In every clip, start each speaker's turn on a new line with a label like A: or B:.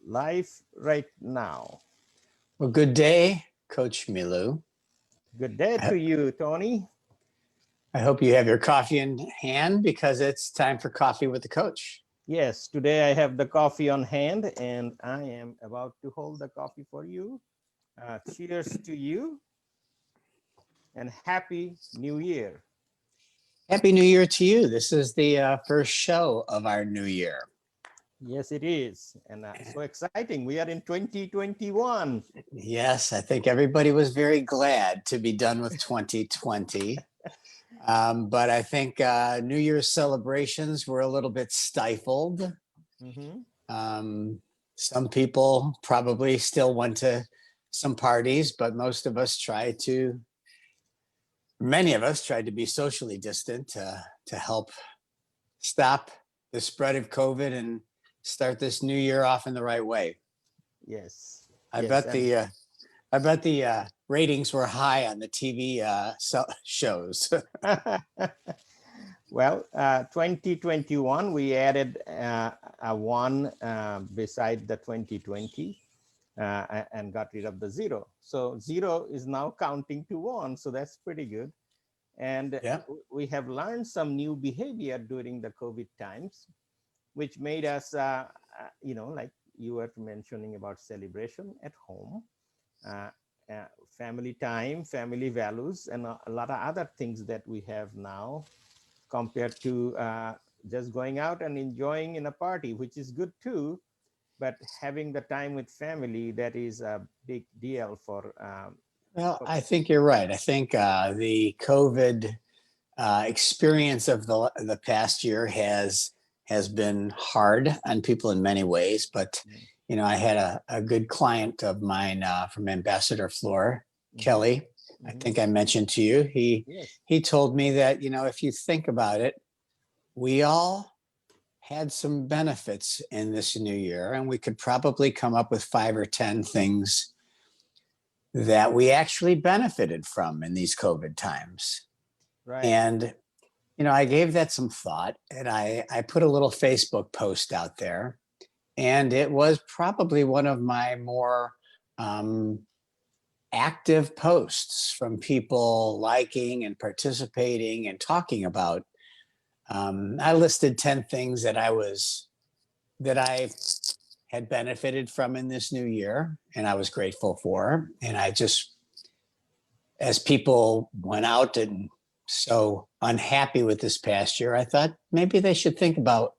A: live right now.
B: Well, good day, Coach Milu.
A: Good day
B: I,
A: to you, Tony.
B: I hope you have your coffee in hand because it's time for coffee with the coach.
A: Yes, today I have the coffee on hand and I am about to hold the coffee for you. Cheers to you and Happy New Year.
B: Happy New Year to you. This is the first show of our new year.
A: Yes, it is. And so exciting. We are in 2021.
B: Yes, I think everybody was very glad to be done with 2020. But I think New Year's celebrations were a little bit stifled.
A: Mhm.
B: Um, some people probably still went to some parties, but many of us tried to be socially distant to help stop the spread of COVID and start this new year off in the right way.
A: Yes.
B: I
A: Yes.
B: bet
A: And
B: the I bet the ratings were high on the TV shows.
A: well, 2021, we added a one beside the 2020 and got rid of the zero. So zero is now counting to one. So that's pretty good. And
B: Yeah.
A: we have learned some new behavior during the COVID times, which made us, like you were mentioning about celebration at home, uh, family time, family values, and a lot of other things that we have now compared to just going out and enjoying in a party, which is good too. But having the time with family, that is a big deal for.
B: Well, I think you're right. I think the COVID experience of the past year has been hard on people in many ways. But I had a good client of mine from Ambassador Floor,
A: Mhm.
B: Kelly. I
A: Mhm.
B: think I mentioned to you.
A: Yes.
B: He told me that if you think about it, we all had some benefits in this new year, and we could probably come up with 5 or 10 things that we actually benefited from in these COVID times.
A: Right.
B: And I gave that some thought, and I put a little Facebook post out there, and it was probably one of my more active posts from people liking and participating and talking about. I listed 10 things that I had benefited from in this new year, and I was grateful for. And I just, as people went out and so unhappy with this past year, I thought maybe they should think about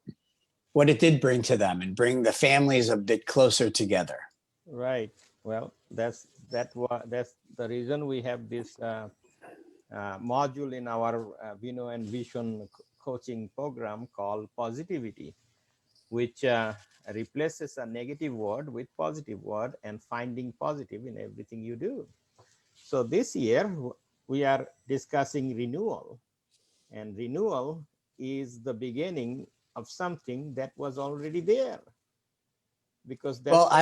B: what it did bring to them and bring the families a bit closer together.
A: Right. Well, that's the reason we have this module in our Vino and Vision coaching program called positivity, which replaces a negative word with positive word and finding positive in everything you do. So this year we are discussing renewal, and renewal is the beginning of something that was already there, because that's
B: Well,
A: the.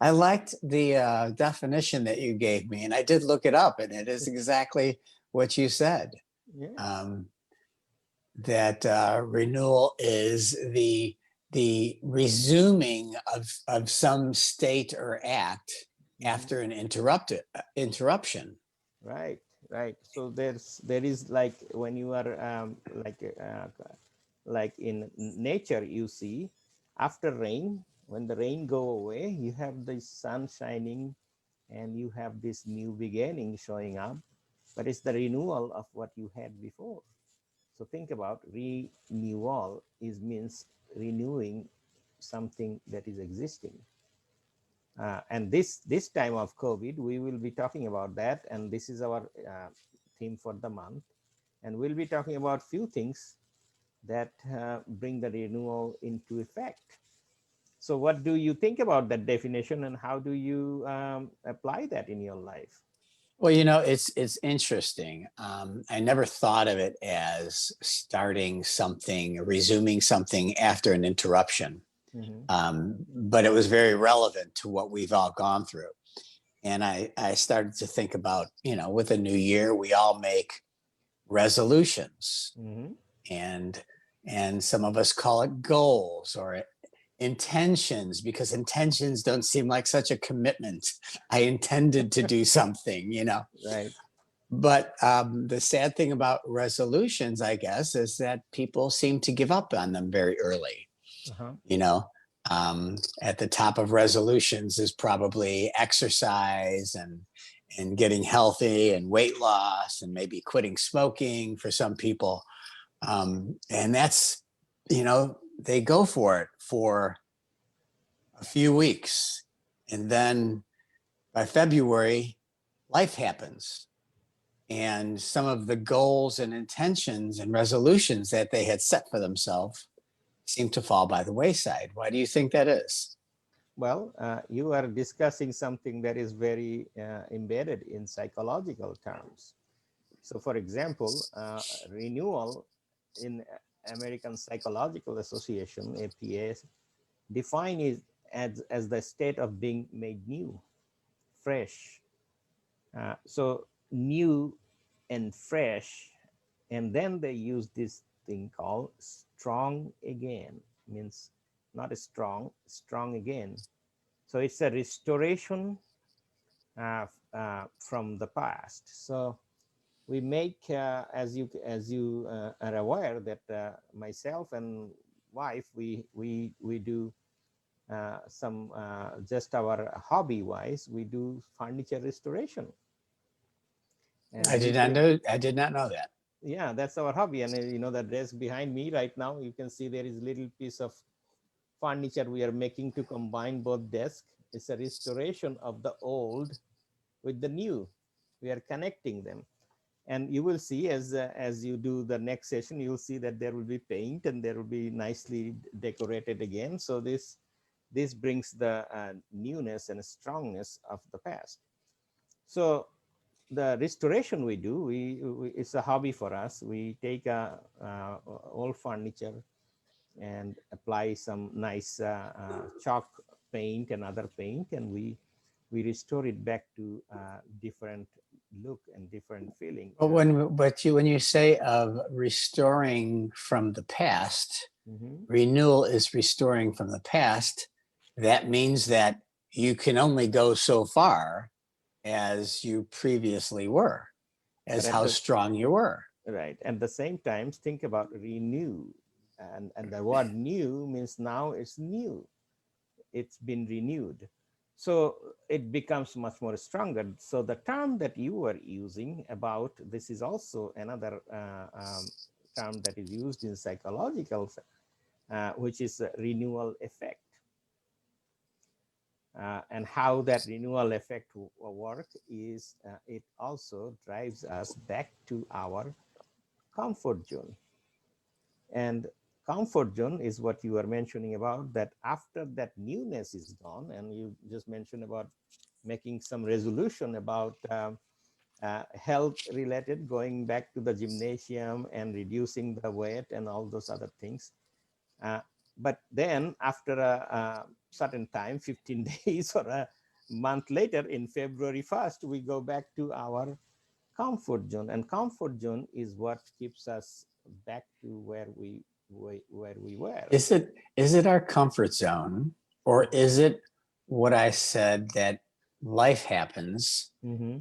B: I liked the definition that you gave me, and I did look it up, and it is exactly what you said.
A: Yes.
B: Um, that renewal is the resuming of some state or act
A: Mhm.
B: after an interruption.
A: Right, right. So there is like when you are like in nature, you see after rain, when the rain go away, you have the sun shining and you have this new beginning showing up, but it's the renewal of what you had before. So think about renewal is means renewing something that is existing. And this time of COVID, we will be talking about that, and this is our theme for the month. And we'll be talking about few things that bring the renewal into effect. So, what do you think about that definition, and how do you apply that in your life?
B: Well, it's interesting. I never thought of it as starting something, resuming something after an interruption,
A: Hmm.
B: but it was very relevant to what we've all gone through. And I started to think about, with a new year, we all make resolutions,
A: Hmm.
B: and some of us call it goals, or intentions, because intentions don't seem like such a commitment. I intended to do something, you know.
A: Right.
B: But the sad thing about resolutions, I guess, is that people seem to give up on them very early.
A: Uh-huh.
B: You know, at the top of resolutions is probably exercise and getting healthy and weight loss and maybe quitting smoking for some people. And that's, you know, they go for it for a few weeks. And then by February, life happens. And some of the goals and intentions and resolutions that they had set for themselves seem to fall by the wayside. Why do you think that is?
A: Well, you are discussing something that is very embedded in psychological terms. So, for example, renewal in American Psychological Association (APA) define it as the state of being made new, fresh. So new and fresh, and then they use this thing called strong again. Means not strong, strong again. So it's a restoration from the past. So we make, as you are aware, that myself and wife, we do some, just our hobby wise, we do furniture restoration, and
B: I
A: we
B: did not
A: take,
B: know. I did not know that.
A: yeah, that's our hobby. And you know, the desk behind me right now, you can see there is little piece of furniture we are making to combine both desks. It's a restoration of the old with the new. We are connecting them, and you will see as you do the next session, you'll see that there will be paint and there will be nicely decorated again. So this brings the newness and strongness of the past. So the restoration we do, it's a hobby for us. We take old furniture and apply some nice chalk paint and other paint, and we restore it back to different look and different feeling.
B: When you say of restoring from the past,
A: Mhm.
B: renewal is restoring from the past. That means that you can only go so far as you previously were,
A: But
B: as
A: at
B: how
A: the
B: strong you were.
A: right at the same time, think about renew, and the word new means now it's new, it's been renewed, so it becomes much more stronger. So the term that you were using about this is also another term that is used in psychological, which is renewal effect, and how that renewal effect work is, it also drives us back to our comfort zone. And comfort zone is what you were mentioning about, that after that newness is gone, and you just mentioned about making some resolution about health related, going back to the gymnasium and reducing the weight and all those other things. uh, but then after a certain time, 15 days or a month later, in February 1st, we go back to our comfort zone, and comfort zone is what keeps us back to where we were.
B: Is it our comfort zone, or is it what I said, that life happens
A: Mm-hmm.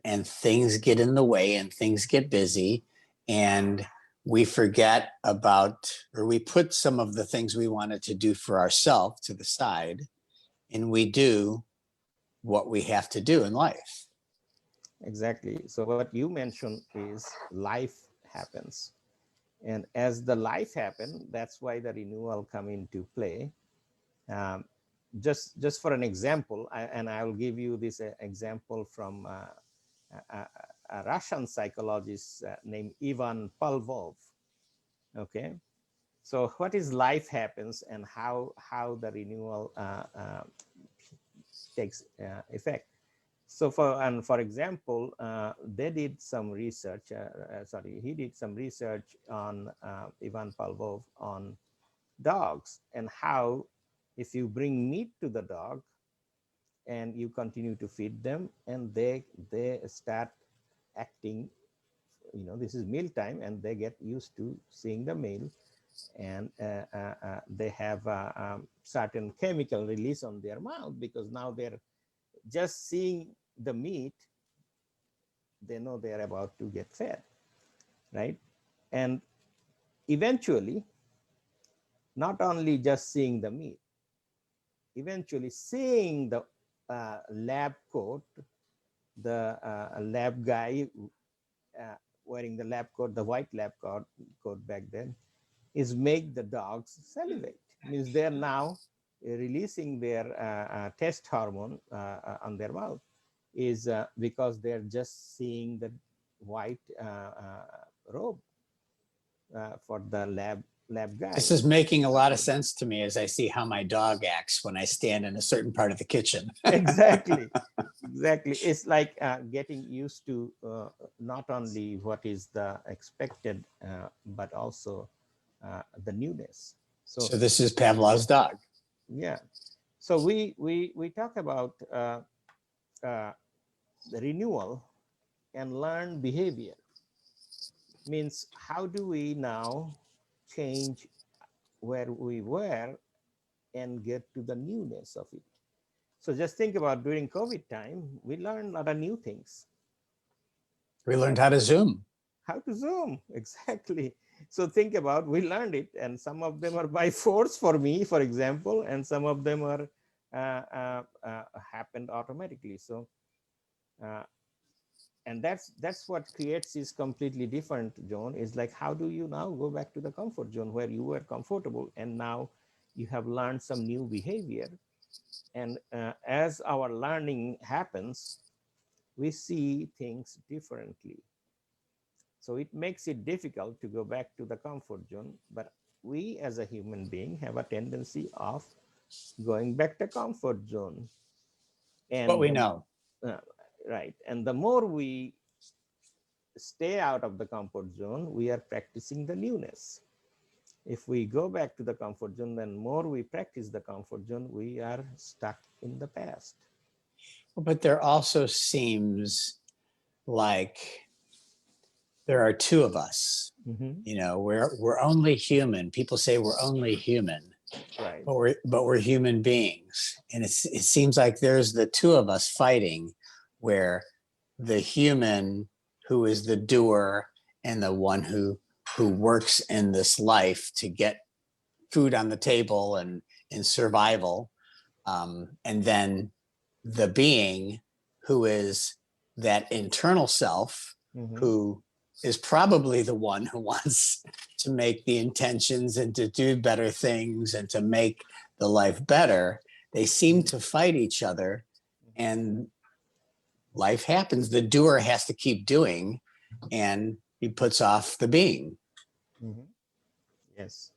B: and things get in the way and things get busy, and we forget about, or we put some of the things we wanted to do for ourselves to the side, and we do what we have to do in life.
A: Exactly. So what you mentioned is life happens, and as the life happen, that's why the renewal come into play. um, just for an example, and I will give you this example from a Russian psychologist named Ivan Pavlov. Okay, so what is life happens, and how the renewal takes effect. So for example, they did some research. Sorry, he did some research on Ivan Pavlov on dogs, and how if you bring meat to the dog and you continue to feed them, and they start acting, you know, this is meal time, and they get used to seeing the meal, and they have certain chemical release on their mouth, because now they're just seeing the meat, they know they're about to get fed, right? And eventually, not only just seeing the meat, eventually seeing the lab coat, the lab guy uh, wearing the lab coat, the white lab coat back then, is make the dogs salivate. Means they're now releasing their test hormone on their mouth, is because they're just seeing the white robe for the lab
B: This
A: guy.
B: is making a lot of sense to me as I see how my dog acts when I stand in a certain part of the kitchen.
A: Exactly, exactly. It's like getting used to not only what is the expected, but also the newness. So
B: So this is Pavlov's dog.
A: yeah, so we talk about uh, the renewal and learned behavior. Means how do we now change where we were and get to the newness of it. So just think about during COVID time, we learned a lot of new things.
B: We learned how to Zoom.
A: How to Zoom, exactly. So think about, we learned it, and some of them are by force for me, for example, and some of them are happened automatically. So uh, and that's what creates is completely different, John. Is like, how do you now go back to the comfort zone where you were comfortable, and now you have learned some new behavior. And as our learning happens, we see things differently. So it makes it difficult to go back to the comfort zone. But we as a human being have a tendency of going back to comfort zone.
B: What
A: And
B: we know.
A: uh, right. And the more we stay out of the comfort zone, we are practicing the newness. If we go back to the comfort zone, then more we practice the comfort zone, we are stuck in the past.
B: But there also seems like there are two of us.
A: Hmm.
B: You know, we're only human. People say we're only human,
A: Right.
B: but we're human beings. And it seems like there's the two of us fighting, where the human who is the doer and the one who works in this life to get food on the table and in survival, and then the being who is that internal self,
A: Hmm.
B: who is probably the one who wants to make the intentions and to do better things and to make the life better. They seem to fight each other, and life happens. The doer has to keep doing, and he puts off the being.
A: Hmm. Yes.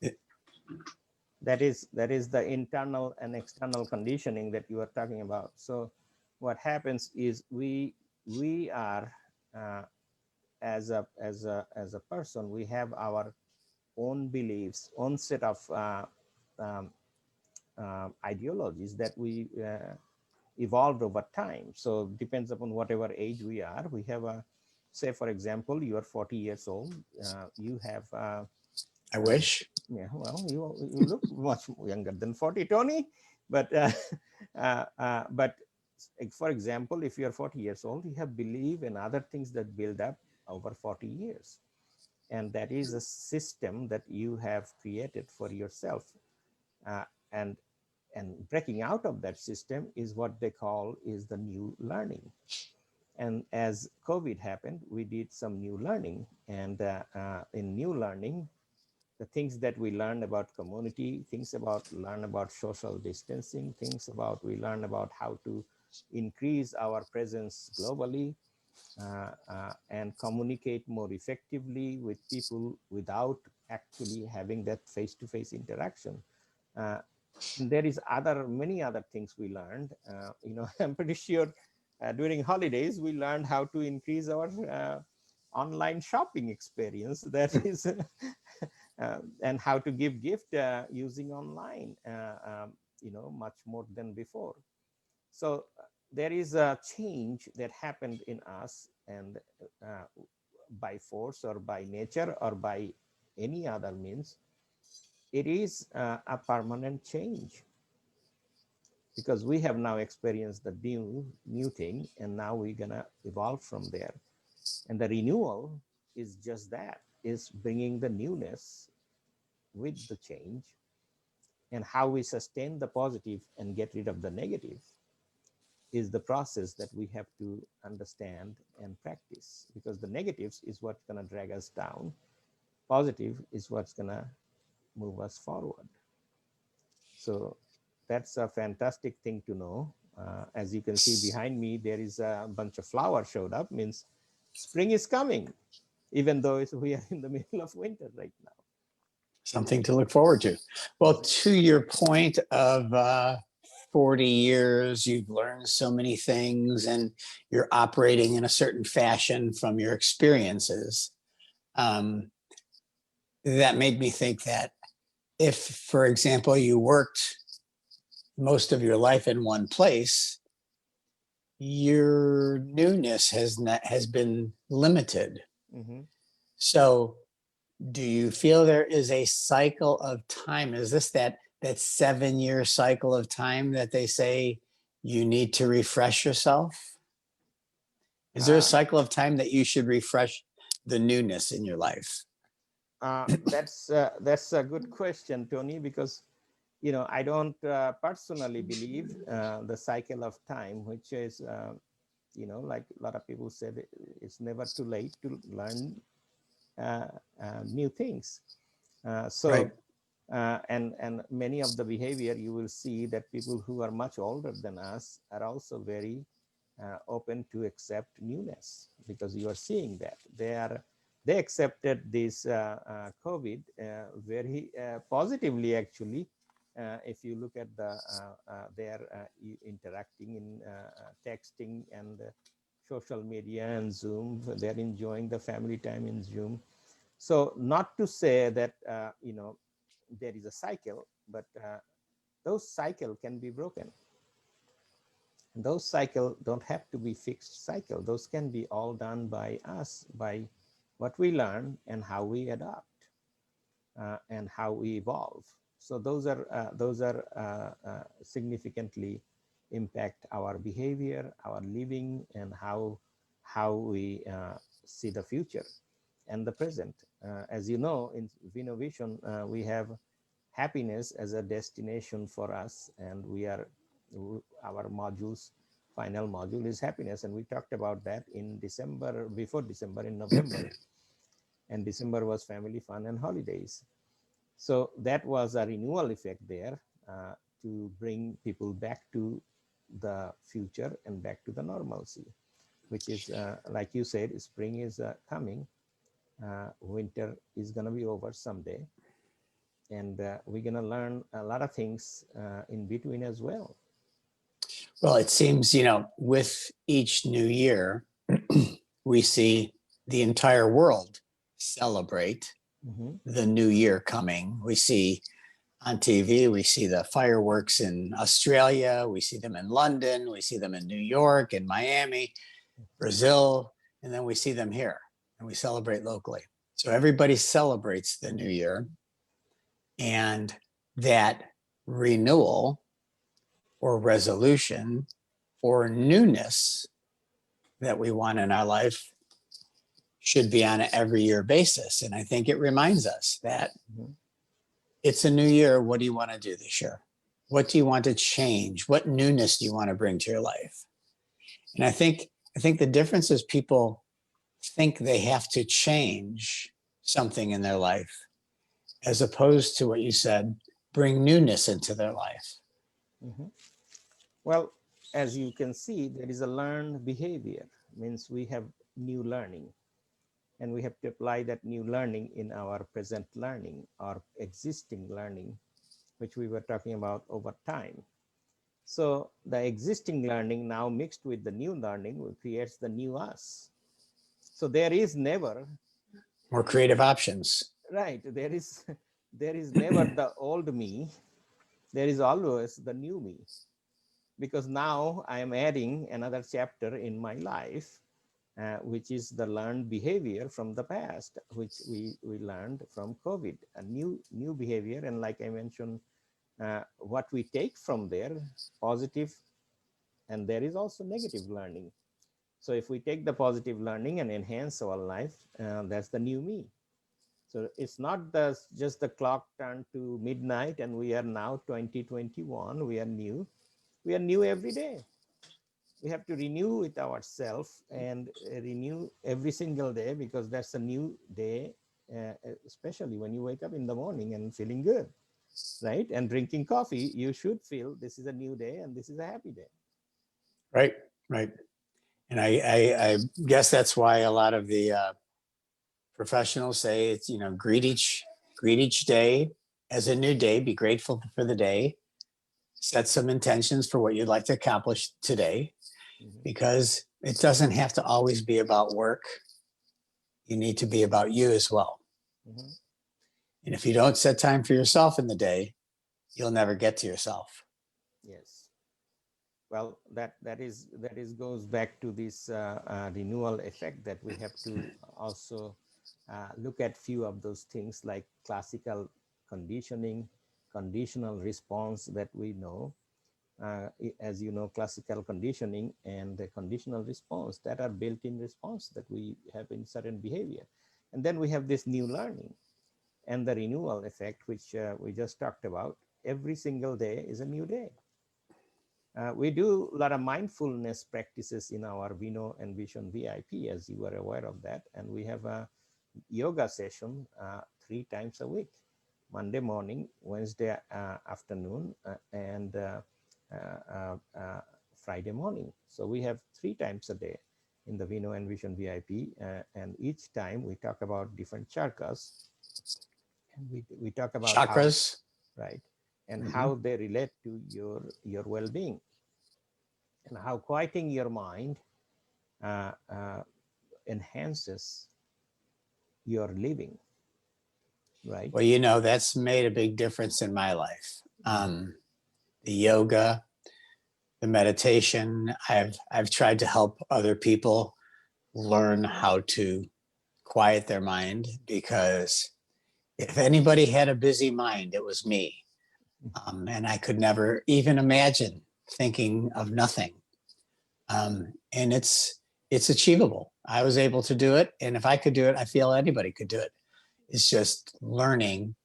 A: That is the internal and external conditioning that you are talking about. So what happens is we are uh, as a person, we have our own beliefs, own set of um, ideologies that we evolved over time. So depends upon whatever age we are. We have a, say for example, you are 40 years old. You have
B: I
A: uh,
B: wish.
A: yeah, well, you look much younger than 40, Tony. But but for example, if you are 40 years old, you have belief and other things that build up over 40 years, and that is a system that you have created for yourself. uh, and and breaking out of that system is what they call is the new learning. And as COVID happened, we did some new learning, and in new learning, the things that we learn about community, things about learn about social distancing, things about we learn about how to increase our presence globally, and communicate more effectively with people without actually having that face-to-face interaction. Uh, and there is other many other things we learned. I'm pretty sure during holidays we learned how to increase our online shopping experience. That is, and how to give gift using online. Much more than before. So there is a change that happened in us, and by force or by nature or by any other means, it is a permanent change because we have now experienced the new thing, and now we're gonna evolve from there. And the renewal is just that, is bringing the newness with the change, and how we sustain the positive and get rid of the negative is the process that we have to understand and practice, because the negatives is what's going to drag us down, positive is what's going to move us forward. So that's a fantastic thing to know. As you can see behind me, there is a bunch of flowers showed up, means spring is coming, even though we are in the middle of winter right now.
B: Something to look forward to. Well,
A: Exactly.
B: to your point of 40 years, you've learned so many things and you're operating in a certain fashion from your experiences. Um, that made me think that if, for example, you worked most of your life in one place, your newness has been limited.
A: Mm-hmm.
B: So do you feel there is a cycle of time? Is this that 7-year cycle of time that they say you need to refresh yourself? Is there a
A: Uh,
B: cycle of time that you should refresh the newness in your life?
A: that's a good question, Tony, because I don't personally believe the cycle of time, which is like a lot of people said, it's never too late to learn uh, new things. So
B: Right.
A: and many of the behavior, you will see that people who are much older than us are also very open to accept newness, because you are seeing that they accepted this COVID very positively, actually. If you look at their interacting in texting and social media and Zoom, they're enjoying the family time in Zoom. So not to say that there is a cycle, but those cycle can be broken. And those cycle don't have to be fixed cycle. Those can be all done by us, by what we learn and how we adapt and how we evolve. So those are significantly impact our behavior, our living, and how we see the future and the present. As you know, in Vision, we have happiness as a destination for us, and our modules, final module is happiness, and we talked about that in December, before December, in November, and December was family fun and holidays. So that was a renewal effect there, to bring people back to the future and back to the normalcy, which is, like you said, spring is coming, winter is going to be over someday, and we're going to learn a lot of things in between as well.
B: Well, it seems, with each new year, we see the entire world celebrate
A: Mm-hmm.
B: the new year coming. We see on TV, we see the fireworks in Australia, we see them in London, we see them in New York and Miami, Brazil, and then we see them here and we celebrate locally. So everybody celebrates the new year, and that renewal or resolution or newness that we want in our life should be on an every year basis. And I think it reminds us that
A: Mm-hmm.
B: it's a new year. What do you want to do this year? What do you want to change? What newness do you want to bring to your life? And I think the difference is people think they have to change something in their life, as opposed to what you said, bring newness into their life.
A: Mm-hmm. Well, as you can see, there is a learned behavior, means we have new learning, and we have to apply that new learning in our present learning or existing learning, which we were talking about over time. So the existing learning now mixed with the new learning creates the new us. So there is never,
B: More creative options.
A: right, there is never the old me, there is always the new me, because now I am adding another chapter in my life, which is the learned behavior from the past, which we learned from COVID, a new behavior. And like I mentioned, what we take from there, positive, and there is also negative learning. So if we take the positive learning and enhance our life, that's the new me. So it's not just the clock turned to midnight and we are now 2021. We are new. We are new every day. We have to renew with ourselves and renew every single day, because that's a new day, especially when you wake up in the morning and feeling good, right? And drinking coffee, you should feel this is a new day and this is a happy day.
B: Right, right. And I guess that's why a lot of the professionals say it's, you know, greet each day as a new day. Be grateful for the day. Set some intentions for what you'd like to accomplish today,
A: Mhm,
B: because it doesn't have to always be about work. You need to be about you as well.
A: mhm.
B: And if you don't set time for yourself in the day, you'll never get to yourself.
A: Yes. Well, that is goes back to this renewal effect, that we have to also look at few of those things like classical conditioning, conditional response that we know. As you know, classical conditioning and the conditional response, that are built-in response that we have in certain behavior. And then we have this new learning and the renewal effect, which we just talked about. Every single day is a new day. We do a lot of mindfulness practices in our Vino and Vision VIP, as you are aware of that. And we have a yoga session 3 times a week: Monday morning, Wednesday afternoon, and Friday morning. So we have 3 times a day in the Vino and Vision VIP. And each time we talk about different charkas, and we talk about how,
B: Chakras.
A: right, and
B: Mm-hmm.
A: how they relate to your well-being, and how quieting your mind uh, uh, enhances your living, right?
B: Well, you know, that's made a big difference in my life.
A: Mhm,
B: The yoga, the meditation. I've tried to help other people learn how to quiet their mind, because if anybody had a busy mind, it was me. And I could never even imagine thinking of nothing. And it's achievable. I was able to do it, and if I could do it, I feel anybody could do it. It's just learning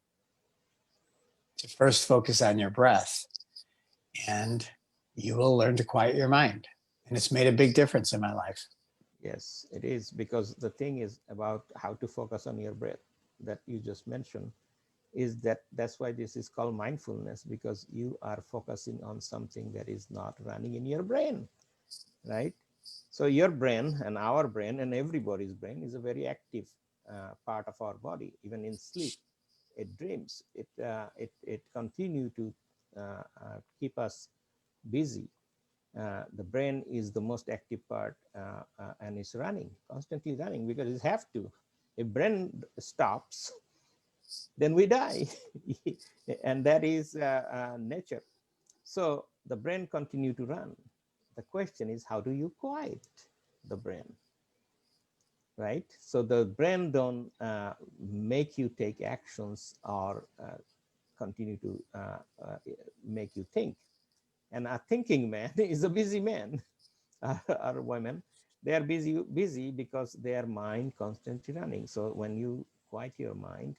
B: to first focus on your breath, and you will learn to quiet your mind. And it's made a big difference in my life.
A: Yes, it is, because the thing is about how to focus on your breath that you just mentioned, is that's why this is called mindfulness, because you are focusing on something that is not running in your brain, right? So your brain and our brain and everybody's brain is a very active part of our body. Even in sleep, it dreams. It continue to keep us busy. The brain is the most active part, and it's running, constantly running, because it have to. If brain stops, then we die, and that is nature. So the brain continue to run. The question is, how do you quiet the brain, right? So the brain don't make you take actions or continue to make you think. And a thinking man is a busy man or women. They are busy because their mind constantly running. So when you quiet your mind,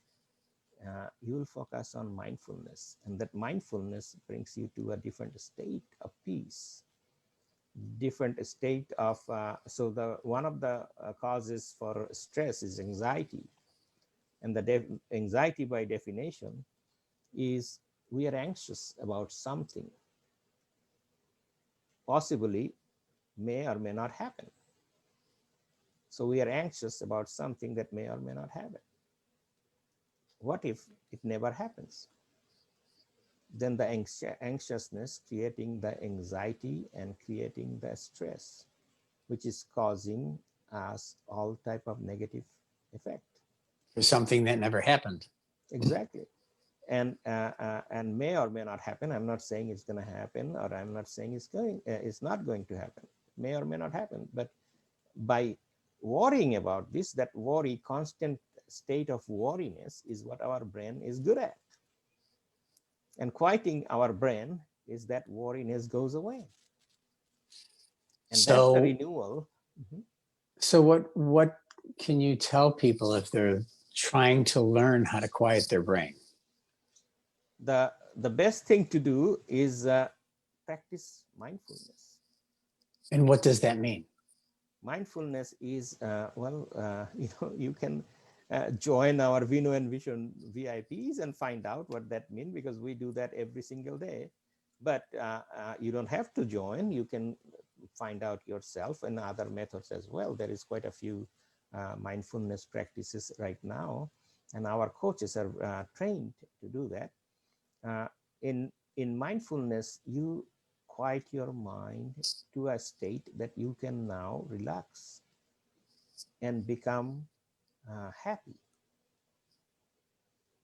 A: you will focus on mindfulness, and that mindfulness brings you to a different state of peace, different state of so the one of the causes for stress is anxiety. And the anxiety, by definition, is we are anxious about something possibly may or may not happen. So we are anxious about something that may or may not happen. What if it never happens? Then the anxiousness creating the anxiety and creating the stress, which is causing us all type of negative effect.
B: For something that never happened.
A: Exactly. And may or may not happen. I'm not saying it's going to happen, or I'm not saying it's not going to happen. It may or may not happen. But by worrying about this, that worry, constant state of worriness is what our brain is good at. And quieting our brain is that worriness goes away. And that's the
B: So,
A: renewal. Mhm.
B: so what can you tell people if they're trying to learn how to quiet their brain?
A: The best thing to do is practice mindfulness.
B: And what does that mean?
A: Mindfulness is you can join our Vino and Vision VIPs and find out what that means, because we do that every single day. But you don't have to join. You can find out yourself and other methods as well. There is quite a few mindfulness practices right now, and our coaches are trained to do that. uh, in mindfulness, you quiet your mind to a state that you can now relax and become happy.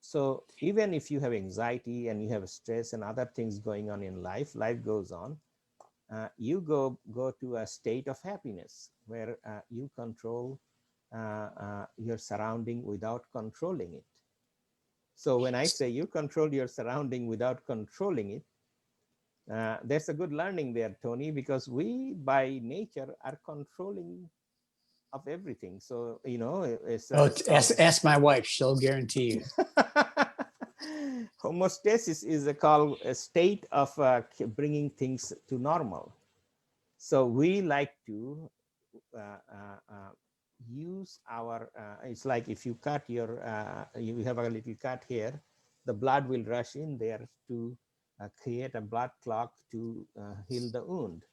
A: So even if you have anxiety and you have stress and other things going on in life, life goes on. You go to a state of happiness where you control your surrounding without controlling it. So when I say you control your surrounding without controlling it, that's a good learning there, Tony, because we by nature are controlling of everything. So,
B: Oh,
A: it's called
B: ask my wife; she'll guarantee you.
A: homeostasis is called a state of bringing things to normal. So we like to use our, it's like if you cut your, you have a little cut here, the blood will rush in there to create a blood clot to heal the wound.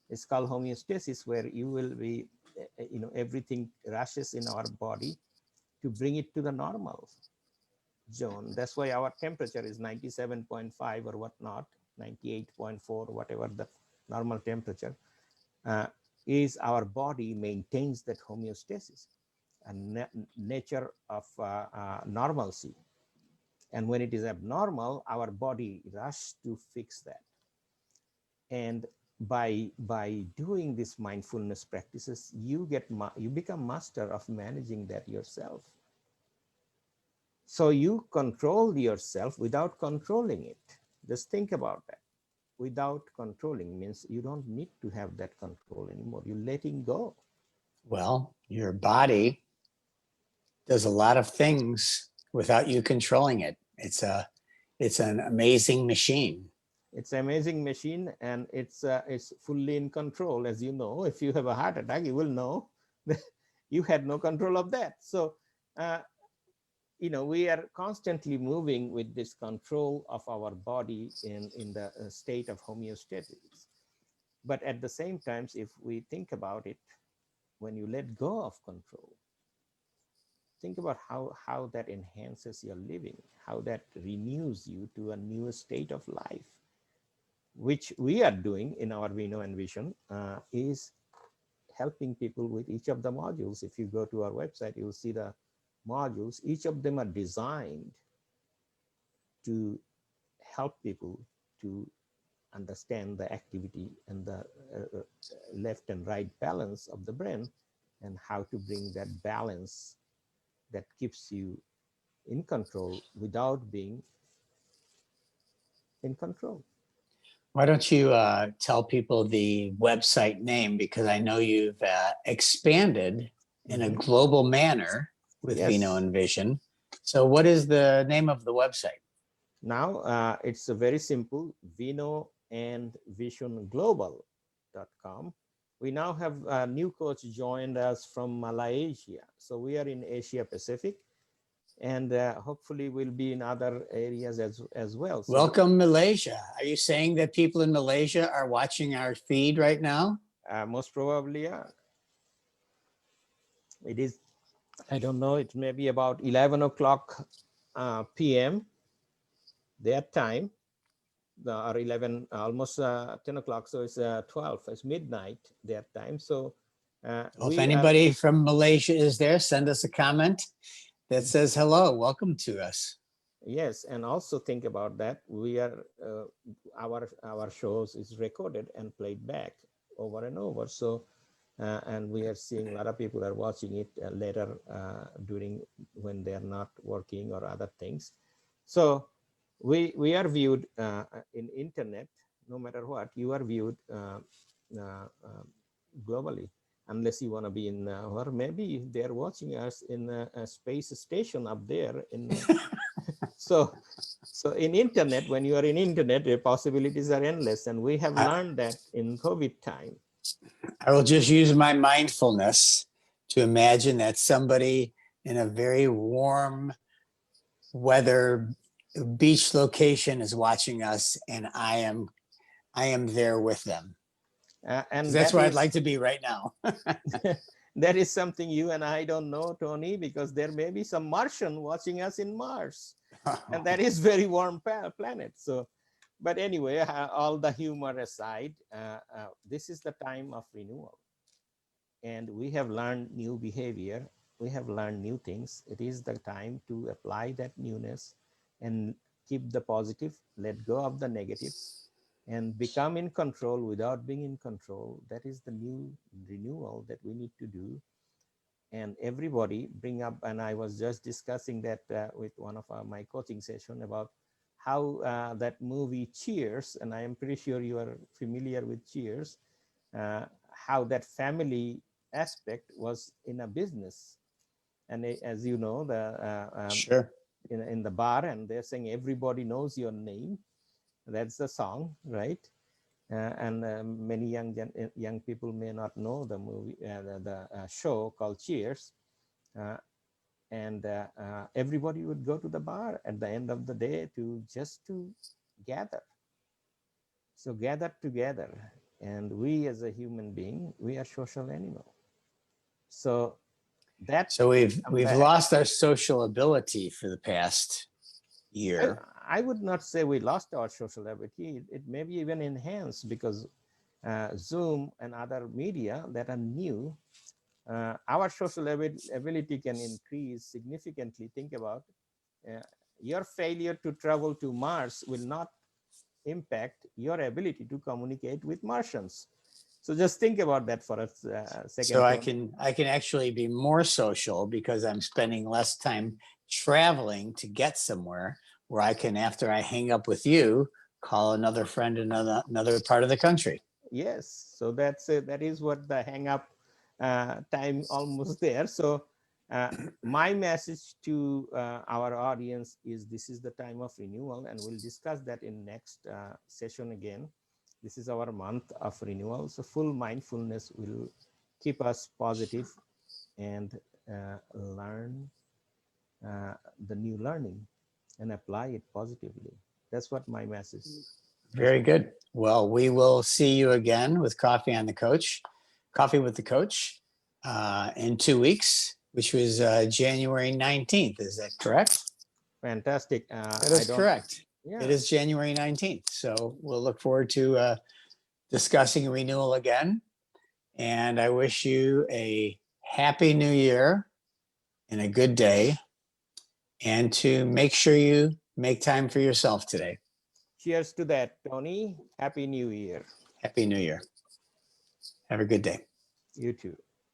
A: It's called homeostasis, where you will be, everything rushes in our body to bring it to the normal zone. That's why our temperature is 97.5 or whatnot, 98.4, whatever the normal temperature uh, is. Our body maintains that homeostasis and nature of normalcy. And when it is abnormal, our body rushes to fix that. And by doing this mindfulness practices, you become master of managing that yourself. So you control yourself without controlling it. Just think about that. Without controlling means you don't need to have that control anymore. You're letting go.
B: Well, your body does a lot of things without you controlling it. It's an amazing machine.
A: It's an amazing machine, and it's fully in control. As you know, if you have a heart attack, you will know that you had no control of that. So uh, we are constantly moving with this control of our body in the state of homeostasis. But at the same time, if we think about it, when you let go of control, think about how that enhances your living, how that renews you to a new state of life, which we are doing in our Vino and Vision, is helping people with each of the modules. If you go to our website, you'll see the modules. Each of them are designed to help people to understand the activity and the left and right balance of the brain, and how to bring that balance that keeps you in control without being in control.
B: Why don't you tell people the website name? Because I know you've expanded in a
A: Mm-hmm.
B: global manner with Vino
A: Yes.
B: and Vision. So, what is the name of the website?
A: Now it's a very simple, Vino and Vision Global.com. We now have a new coach joined us from Malaysia. So we are in Asia Pacific, and hopefully we'll be in other areas as well. So
B: Welcome, Malaysia. Are you saying that people in Malaysia are watching our feed right now?
A: most probably, it is, I don't know, it may be about 11 o'clock p.m. their time, or 11, almost 10 o'clock. So it's 12, it's midnight their time. So
B: Well, if
A: we are,
B: anybody from Malaysia is there, send us a comment that says hello. Welcome to us.
A: yes. And also think about that. We are, our shows is recorded and played back over and over. So and we are seeing a lot of people are watching it later during when they are not working or other things. So we are viewed in internet, no matter what, you are viewed globally, unless you want to be in, or maybe they're watching us in a space station up there in so so in internet, when you are in internet, the possibilities are endless, and we have
B: I,
A: learned that in COVID time.
B: I will just use my mindfulness to imagine that somebody in a very warm weather beach location is watching us, and I am there with them.
A: And
B: That's
A: that
B: where I'd
A: is
B: like to be right now.
A: that is something you and I don't know, Tony, because there may be some Martian watching us in Mars, and that is very warm planet. So, but anyway, all the humor aside, this is the time of renewal, and we have learned new behavior. We have learned new things. It is the time to apply that newness and keep the positive, let go of the negative, and become in control without being in control. That is the new renewal that we need to do. And everybody bring up, and I was just discussing that with one of my coaching session about how that movie Cheers, and I am pretty sure you are familiar with Cheers, how that family aspect was in a business. And as you know,
B: Sure.
A: in the bar, and they're saying everybody knows your name. That's the song, right? And many young people may not know the movie, the show called Cheers. Uh, and everybody would go to the bar at the end of the day to just to gather. So gather together, and we as a human being, we are social animal. So that
B: So
A: come
B: we've
A: back.
B: lost our social ability for the past
A: I,
B: year.
A: I would not say we lost our social ability. It may be even enhanced because Zoom and other media that are new, our social ability can increase significantly. Think about uh, your failure to travel to Mars will not impact your ability to communicate with Martians. So just think about that for a
B: So
A: second, Tony.
B: I can actually be more social because I'm spending less time traveling to get somewhere where I can, after I hang up with you, call another friend in another part of the country.
A: Yes, so that is what the hang up time almost there. So uh, my message to our audience is this is the time of renewal, and we'll discuss that in next session again. This is our month of renewal, so full mindfulness will keep us positive and learn the new learning and apply it positively. That's what my message is
B: Very
A: going to
B: good. Well, we will see you again with Coffee with the Coach, in 2 weeks, which was January 19th. Is that correct?
A: be fantastic.
B: That
A: I
B: is
A: don't,
B: correct. It
A: yeah,
B: is January 19th. So we'll look forward to discussing renewal again. And I wish you a happy new year and a good day. And to make sure you make time for yourself today.
A: cheers to that, Tony. Happy New Year.
B: Happy New Year. Have a good day.
A: You too.